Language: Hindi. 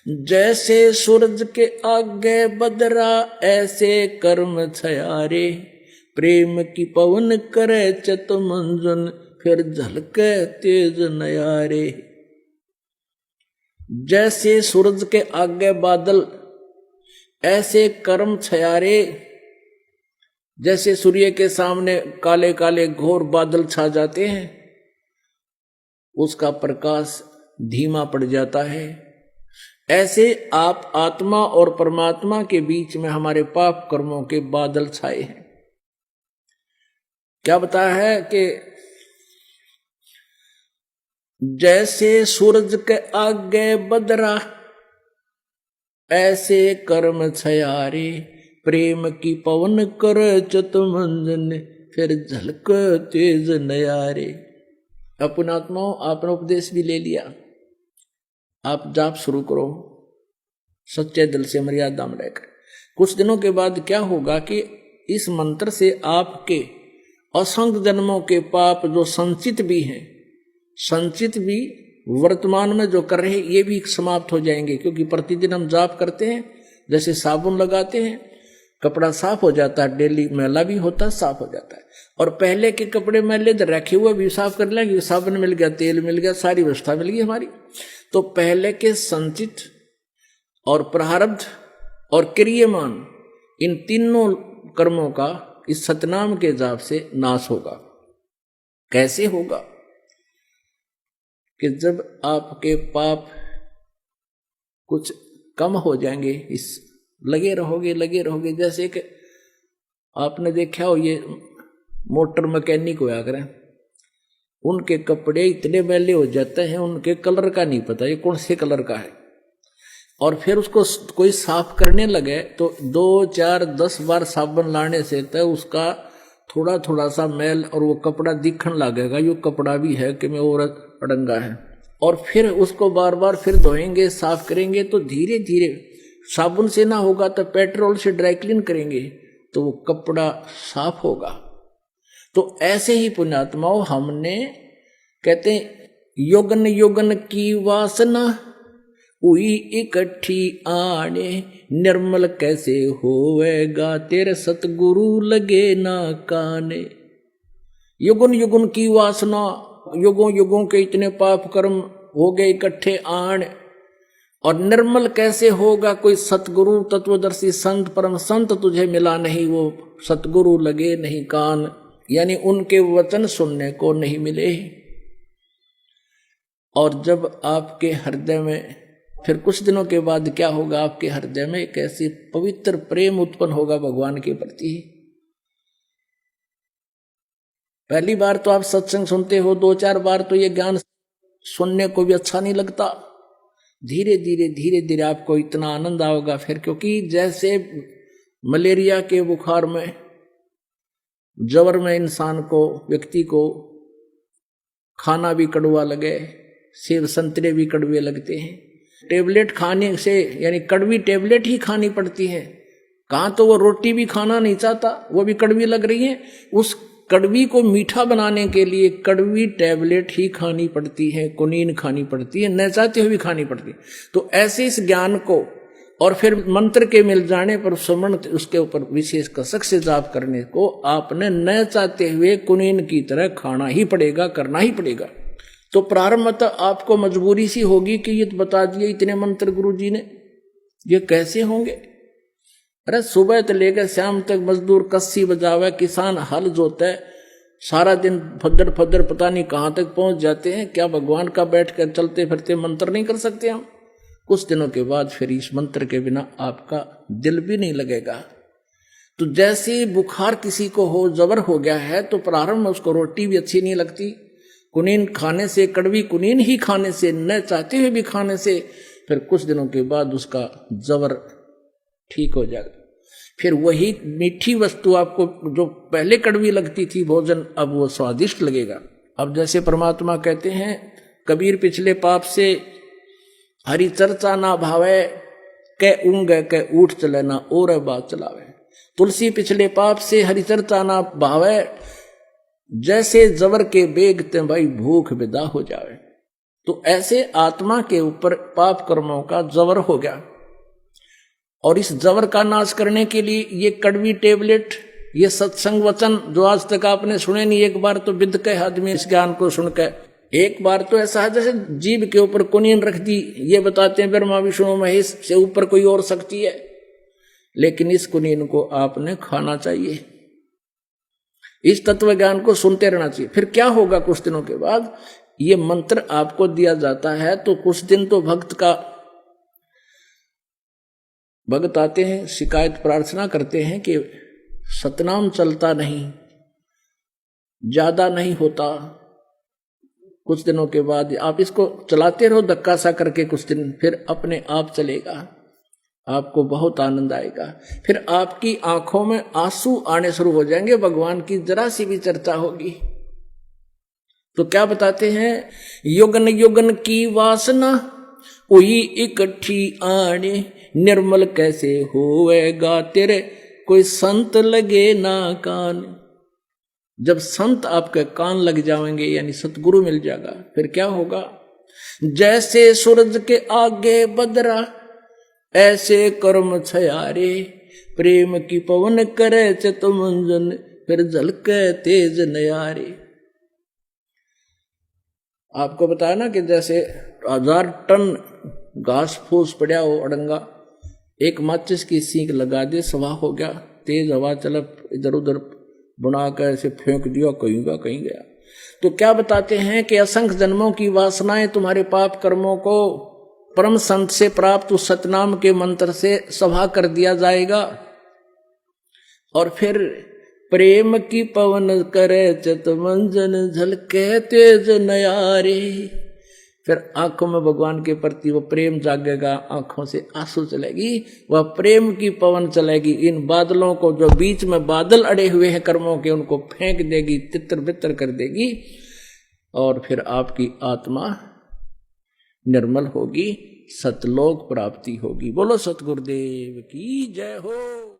जैसे सूरज के आगे बदरा ऐसे कर्म छयारे, प्रेम की पवन करे चत मंजन फिर झलके तेज नयारे। जैसे सूरज के आगे बादल ऐसे कर्म छयारे, जैसे सूर्य के सामने काले काले घोर बादल छा जाते हैं, उसका प्रकाश धीमा पड़ जाता है, ऐसे आप आत्मा और परमात्मा के बीच में हमारे पाप कर्मों के बादल छाए हैं। क्या बताया है कि जैसे सूरज के आगे बदरा ऐसे कर्म छयारे, प्रेम की पवन कर चत मंजन फिर झलक तेज नयारे। अपना आत्माओं, आपने उपदेश भी ले लिया, आप जाप शुरू करो सच्चे दिल से मर्यादा में रहकर। कुछ दिनों के बाद क्या होगा कि इस मंत्र से आपके असंख्य जन्मों के पाप जो संचित भी हैं, संचित भी वर्तमान में जो कर रहे हैं, ये भी समाप्त हो जाएंगे। क्योंकि प्रतिदिन हम जाप करते हैं, जैसे साबुन लगाते हैं कपड़ा साफ हो जाता है, डेली मैला भी होता है, साफ हो जाता है। और पहले के कपड़े मैले रखे हुए भी साफ कर लेंगे, साबुन मिल गया, तेल मिल गया, सारी व्यवस्था मिल गई हमारी। तो पहले के संचित और प्रारब्ध और क्रियमान, इन तीनों कर्मों का इस सतनाम के जाप से नाश होगा। कैसे होगा? कि जब आपके पाप कुछ कम हो जाएंगे, इस लगे रहोगे। जैसे कि आपने देखा हो, ये मोटर मैकेनिक होया करें, उनके कपड़े इतने मैले हो जाते हैं, उनके कलर का नहीं पता ये कौन से कलर का है, और फिर उसको कोई साफ करने लगे तो 2 4 10 बार साबुन लाने से तो उसका थोड़ा थोड़ा सा मैल और वो कपड़ा दिखने लगेगा, ये कपड़ा भी है कि मैं औरत अड़ंगा है। और फिर उसको बार बार फिर धोएंगे, साफ करेंगे, तो धीरे धीरे साबुन से ना होगा तो पेट्रोल से ड्राई क्लीन करेंगे तो वो कपड़ा साफ होगा। तो ऐसे ही पुण्यात्माओं, हमने कहते हैं योगन योगन की वासना हुई इकट्ठी आने, निर्मल कैसे होवेगा तेरे सतगुरु लगे ना काने। युगन युगन की वासना, युगों युगों के इतने पाप कर्म हो गए इकट्ठे आण, और निर्मल कैसे होगा कोई सतगुरु तत्वदर्शी संत परम संत तुझे मिला नहीं, वो सतगुरु लगे नहीं कान, यानी उनके वचन सुनने को नहीं मिले। और जब आपके हृदय में फिर कुछ दिनों के बाद क्या होगा, आपके हृदय में एक ऐसी पवित्र प्रेम उत्पन्न होगा भगवान के प्रति। पहली बार तो आप सत्संग सुनते हो, 2 4 बार तो ये ज्ञान सुनने को भी अच्छा नहीं लगता। धीरे धीरे आपको इतना आनंद आओगा फिर, क्योंकि जैसे मलेरिया के बुखार में, जवर में इंसान को, व्यक्ति को खाना भी कड़वा लगे, सेब संतरे भी कड़वे लगते हैं, टेबलेट खाने से, यानी कड़वी टेबलेट ही खानी पड़ती है। कहाँ तो वो रोटी भी खाना नहीं चाहता, वो भी कड़वी लग रही है, उस कड़वी को मीठा बनाने के लिए कड़वी टेबलेट ही खानी पड़ती है, कुनीन खानी पड़ती है, न चाहते हुए भी खानी पड़ती है। तो ऐसे इस ज्ञान को और फिर मंत्र के मिल जाने पर सुमन उसके ऊपर विशेष कसक से जाप करने को आपने न चाहते हुए कुनीन की तरह खाना ही पड़ेगा, करना ही पड़ेगा। तो प्रारंभ में तो आपको मजबूरी सी होगी कि ये बता दिए इतने मंत्र गुरु जी ने, ये कैसे होंगे। अरे सुबह से लेकर शाम तक मजदूर कस्सी बजावे, किसान हल जोता है, सारा दिन फद्दर फद्दर पता नहीं कहाँ तक पहुंच जाते हैं। क्या भगवान का बैठ कर चलते फिरते मंत्र नहीं कर सकते हम? कुछ दिनों के बाद फिर इस मंत्र के बिना आपका दिल भी नहीं लगेगा। तो जैसे बुखार किसी को हो, जबर हो गया है, तो प्रारंभ में उसको रोटी भी अच्छी नहीं लगती, कुनीन खाने से, कड़वी कुनीन ही खाने से, न चाहते हुए भी खाने से, फिर कुछ दिनों के बाद उसका जबर ठीक हो जाएगा। फिर वही मीठी वस्तु आपको जो पहले कड़वी लगती थी भोजन, अब वो स्वादिष्ट लगेगा। अब जैसे परमात्मा कहते हैं, कबीर पिछले पाप से हरि चर्चा ना भावे, कै ऊँग कै ऊठ चले ना और बात चलावे। तुलसी पिछले पाप से हरि चर्चा ना भावे, जैसे जबर के बेग ते भाई भूख विदा हो जावे। तो ऐसे आत्मा के ऊपर पाप कर्मों का जबर हो गया, और इस जबर का नाश करने के लिए ये कड़वी टेबलेट, ये सत्संग वचन जो आज तक आपने सुने नहीं, एक बार तो विद के आदमी इस ज्ञान को सुनकर, एक बार तो ऐसा है जैसे जीव के ऊपर कुनीन रख दी, ये बताते हैं ब्रह्मा विष्णु महेश से ऊपर कोई और शक्ति है, लेकिन इस कुनीन को आपने खाना चाहिए, इस तत्व ज्ञान को सुनते रहना चाहिए। फिर क्या होगा, कुछ दिनों के बाद ये मंत्र आपको दिया जाता है, तो कुछ दिन तो भक्त आते हैं, शिकायत प्रार्थना करते हैं कि सतनाम चलता नहीं, ज्यादा नहीं होता। कुछ दिनों के बाद आप इसको चलाते रहो धक्का सा करके कुछ दिन, फिर अपने आप चलेगा, आपको बहुत आनंद आएगा। फिर आपकी आंखों में आंसू आने शुरू हो जाएंगे, भगवान की जरा सी भी चर्चा होगी। तो क्या बताते हैं, युगन युगन की वासना हुई इकट्ठी आने, निर्मल कैसे होएगा तेरे कोई संत लगे ना कान। जब संत आपके कान लग जाएंगे, यानी सतगुरु मिल जाएगा, फिर क्या होगा, जैसे सूरज के आगे बदरा ऐसे कर्म छयारे, प्रेम की पवन करे चितमंजन फिर झलके तेज नयारे। आपको बताया ना कि जैसे 1000 टन घास फूस पड़ा हो अड़ंगा, एक माचिस की सीख लगा दे, सवा हो गया, तेज हवा चलप इधर उधर बुना कर ऐसे फेंक दिया, कहीं का कहीं गया। तो क्या बताते हैं कि असंख्य जन्मों की वासनाएं तुम्हारे पाप कर्मों को परम संत से प्राप्त उस सतनाम के मंत्र से सभा कर दिया जाएगा, और फिर प्रेम की पवन करे चितमंजन झलके तेज नयारे। फिर आंखों में भगवान के प्रति वो प्रेम जागेगा, आंखों से आंसू चलेगी, वह प्रेम की पवन चलेगी, इन बादलों को जो बीच में बादल अड़े हुए हैं कर्मों के, उनको फेंक देगी, तितर बितर कर देगी, और फिर आपकी आत्मा निर्मल होगी, सतलोक प्राप्ति होगी। बोलो सतगुरुदेव की जय हो।